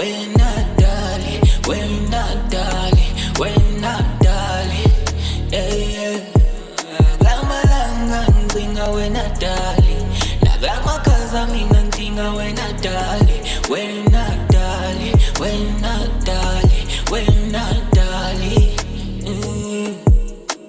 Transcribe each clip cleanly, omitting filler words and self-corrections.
wena dali, wena dali, wena dali, yeah. Lamalanga ngcinga wena dali, nalamakhaza mina ngidinga wena dali, wena dali, wena dali, wena dali.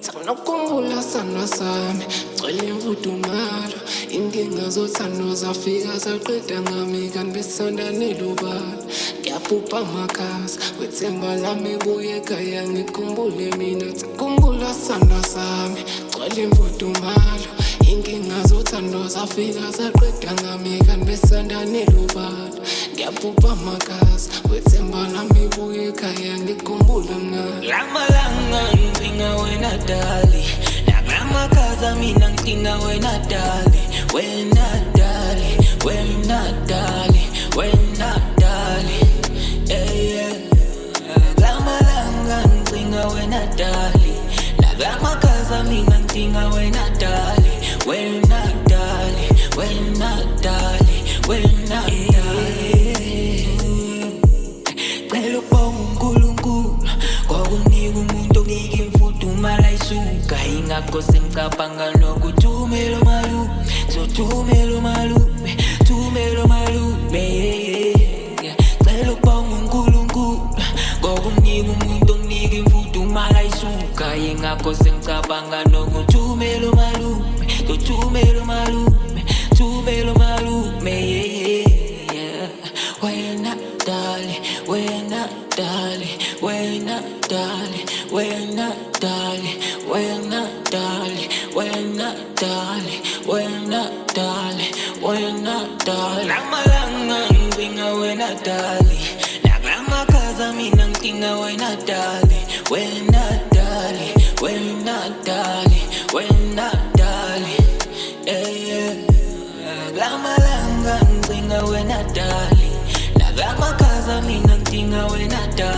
Sanokhumbula sandwa sami, gcwele imfudumalo. Inkinga zothando zafika zaqeda ngami, kanti besisondanile ubala. Ngiyabhubha amakhasi, wethemba lami buye ekhaya ngikhumbule mina. Sakhumbula sandwa sami, gcwele imfudumalo. Inkinga zothando zafika zaqeda ngami, kanti besisondanile ubala. Ngiyabhubha amakhasi, wethemba lami buye ekhaya ngikhumbule mina. Lamalanga ngidinga wena dali, nalamakhaza mina ngidinga wena dali, wena dali, wena dali, wena dali, yeah. Lamalanga ngidinga wena dali, nalamakhaza mina ngidinga wena dali, wena dali, wena dali, wena dali. Cela ukubonga uNkulunkulu ngokunika umuntu onika imfudumalo isuka, ingakho sengicabanga nokuthumela umalume, sothumela umalume, thumela umalume, yeah. Cela ukubonga uNkulunkulu ngokunika umuntu onika imfudumalo isuka, ingakho sengicabanga nokuthumela umalume, sothumela umalume, thumela umalume, yeah. Wena dali, wena dali, wena dali, wena dali, wena dali, wena dali, wena dali, wena dali. Lamalanga ngidinga wena dali, nalamakhaza mina ngidinga wena dali, wena dali, wena dali, wena dali, yeah. Lamalanga ngidinga wena dali, nalamakhaza mina ngidinga wena dali.